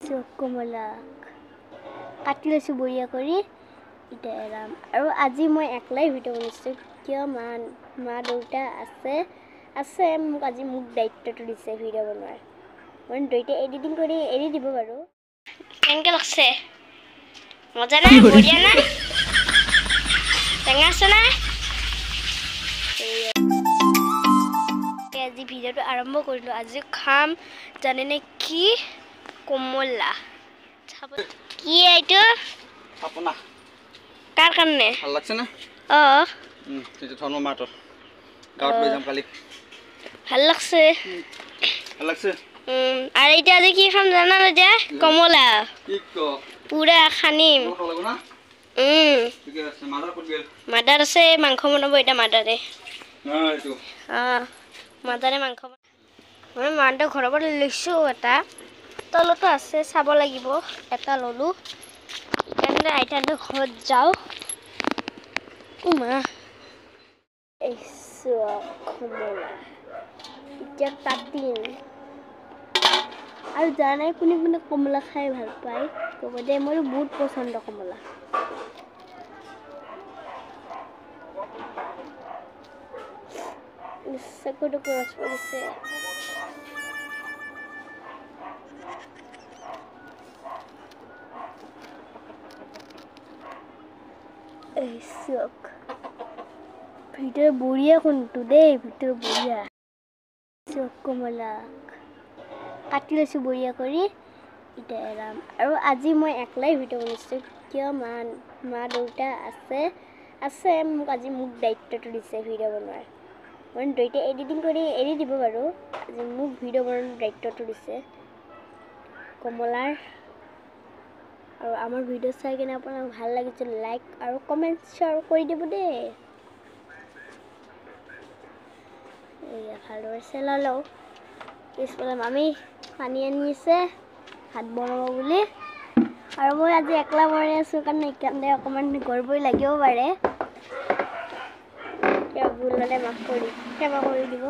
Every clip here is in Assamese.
কমলা কাটি লৈছোঁ বঢ়িয়া কৰি এতিয়া এৰাম আৰু আজি মই একলাই ভিডিঅ' বনাইছোঁ কিয় মা দেউতা আছে মোক আজি দায়িত্বটো দিছে ভিডিঅ' বনোৱাৰ মই দুইটা এডিটিং কৰি এৰি দিব বাৰু কেনেকৈ লাগছে মজা না বঢ়িয়া না টেঙা আছে না আজি ভিডিঅ'টো আৰম্ভ কৰিলোঁ আজি খাম জানেনে কি কমলা কি এইটো আপনা কাৰ কাৰণে ভাল লাগছে না এইটো ধৰ্ম মাতৰ গাঁৱত লৈ যাম কালি ভাল লাগছে আৰু এতিয়া আজি কি খাম জানা এতিয়া কমলা পুৰা খানিম মাদাৰ আছে মাংস বনাব এতিয়া মাদাৰে মাদাৰে মাংস মই মাদাৰ ঘৰৰ পৰা লৈছোঁ এটা তলতো আছে চাব লাগিব এটা ল'লোঁ সেইকাৰণে আইতাহঁতৰ ঘৰত যাওঁ মা কমলা এতিয়া কাটিম আৰু জানাই কোনে কোনে কমলা খাই ভাল পায় ক'ব দে মোৰ বহুত পচন্দ কমলা চকুটো ক্ৰছ পৰিছে ভিতৰে বঢ়িয়া কোনটো দেই ভিতৰে বঢ়িয়া কমলা কাটি লৈছোঁ বঢ়িয়া কৰি এতিয়া এৰাম আৰু আজি মই একলাই ভিডিঅ' বনাইছোঁ কিয় মা দেউতা আছে মোক আজি দায়িত্বটো দিছে ভিডিঅ' বনোৱাৰ মই দুইটা এডিটিং কৰি এৰি দিব বাৰু আজি মোক ভিডিঅ' বনোৱাৰ দায়িত্বটো দিছে কমলাৰ আৰু আমাৰ ভিডিঅ' চাই কিনে আপোনাক ভাল লাগিছে লাইক আৰু কমেণ্ট শ্বেয়াৰ কৰি দিব দেই এয়া ভালদৰে চেলা লওঁ পিছফালে মামী পানী আনিছে ভাত বনাব বুলি আৰু মই আজি একলা বনাই আছোঁ কাৰণে এইকাৰণে অকণমান গৰ্বই লাগিব পাৰে ভুল হ'লে মাফ কৰি ক্ষমা কৰি দিব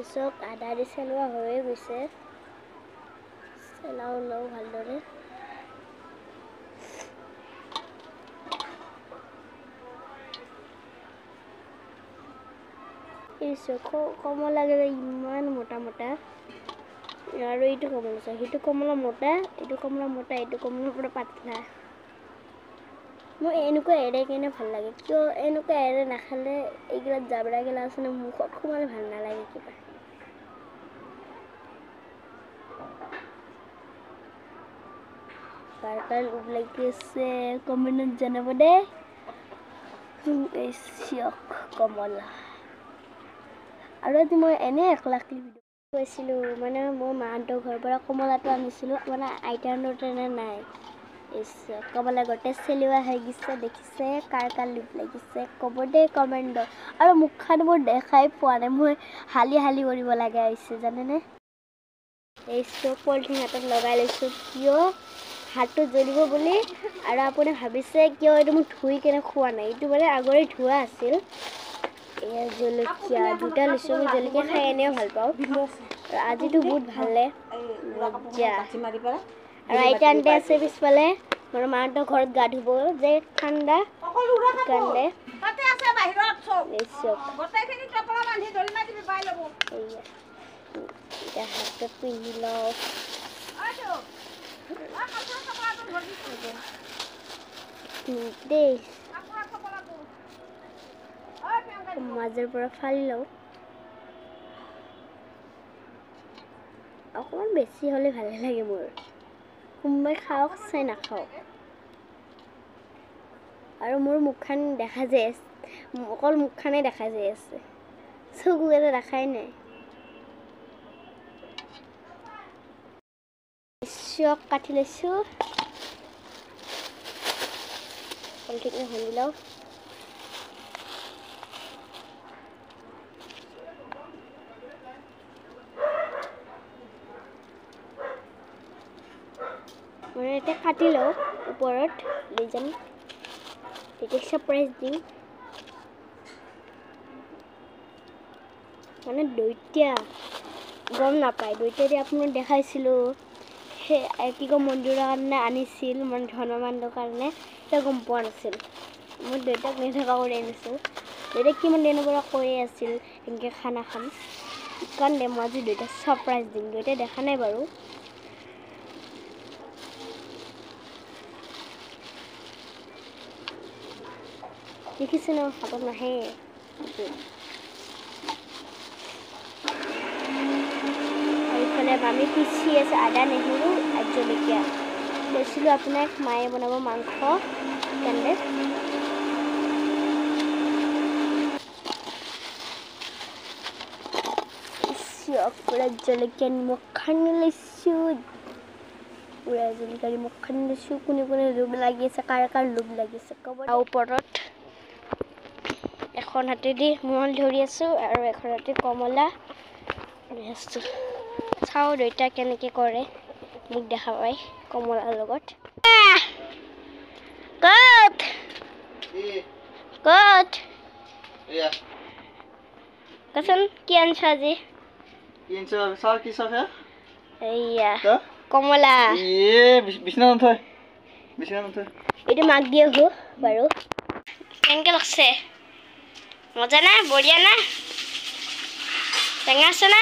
চব আদা দি চেলোৱা হৈয়ে গৈছে চেলাও লওঁ ভালদৰে কমলা ইমান মোটা মোটা আৰু এইটো কমলা সেইটো কমলা মোটা এইটো কমলা মোটা এইটো কমলা পুৰা পাতলা মোৰ এনেকুৱা এৰে কিনে ভাল লাগে কিয় এনেকুৱা এৰে নাখালে এইগিলা জাবৰাগিলা আছে ন মুখত সোমালে ভাল নালাগে কিবা কাৰ লোভ লাগি আছে কমেণ্টত জনাব দেই কমলা আৰু আজি মই এনেই একলা ভিডিঅ' কৈছিলোঁ মানে মই মাহঁতৰ ঘৰৰ পৰা কমলাটো আনিছিলোঁ মানে আইতাহঁতৰ তেনে নাই কমলা গোটেই চেলোৱা হৈ গৈছে দেখিছে কাৰ লোভ লাগিছে ক'ব দেই কমেণ্টত আৰু মুখখন মোৰ দেখাই পোৱা নাই মই হালি কৰিব লগা হৈছে জানেনে এই পলিথিন হাতত লগাই লৈছোঁ কিয় হাতটো জ্বলিব বুলি আৰু আপুনি ভাবিছে কিয় এইটো মোক ধুই কেনে খোৱা নাই এইটো মানে আগৰে ধোৱা আছিল এয়া জলকীয়া দুটা লৈছোঁ মই জলকীয়া খাই এনেও ভাল পাওঁ আৰু আজিতো বহুত ভালে মজা আৰু আইতা আনতে আছে পিছফালে মোৰ মাহঁতৰ ঘৰত গা ধুব যে ঠাণ্ডা সেইকাৰণে এতিয়া হাতত পিন্ধি লওঁ দেই মাজৰ পৰা ফালি লওঁ অকণমান বেছি হ'লে ভালে লাগে মোৰ কোনোবাই খাওক চাই নাখাওক আৰু মোৰ মুখখন দেখা যায় অকল মুখখনেই দেখা যায় আছে চকু এটা দেখাই নাই চক কাটি লৈছোঁ পলিথিন খুন্দি লওঁ মানে এটা কাটি লওঁ ওপৰত লৈ যাম তেতিয়া সাৰপ্ৰাইজ দিম মানে দৈত্যা গম নাপায় দুইটাই আপোনাক দেখাইছিলোঁ সেই কি কয় মন্দিৰৰ কাৰণে আনিছিল মানে ধৰ্মমানৰ কাৰণে এতিয়া গম পোৱা নাছিল মই দেউতাক নেদেখা কৰি আনিছোঁ দেউতাক কিমান দিনৰ পৰা কৈয়ে আছিল এনেকৈ খানা খাম কাৰণে মই আজি দুইটা ছাৰপ্ৰাইজ দিম দুইটাই দেখা নাই বাৰু দেখিছে ন হাতত নাহে এইফালে মামী পিচি আছে আদা নহৰু আৰু জলকীয়া কৈছিলোঁ আপোনাক মায়ে বনাব মাংস কাৰণে পুৰা জলকীয়া নিমখ খানি লৈছোঁ পুৰা জলকীয়া নিমখ খানি লৈছোঁ কোনে কোনে লোভ লাগি আছে কাৰ কাৰ লোভ লাগিছে ক'ব ওপৰত এখন হাতেদি মল ধৰি আছোঁ আৰু এখন হাতে কমলা ধৰি আছোঁ চাওঁ দুইটা কেনেকৈ কৰে মোক দেখা পায় কমলাৰ লগত ক'ত ক'ত কচোন কি আনিছ আজি এইয়া কমলা এইটো মাক দিয়ে হো বাৰু কেনেকৈ লাগছে মজা না বঢ়িয়া না টেঙা আছে না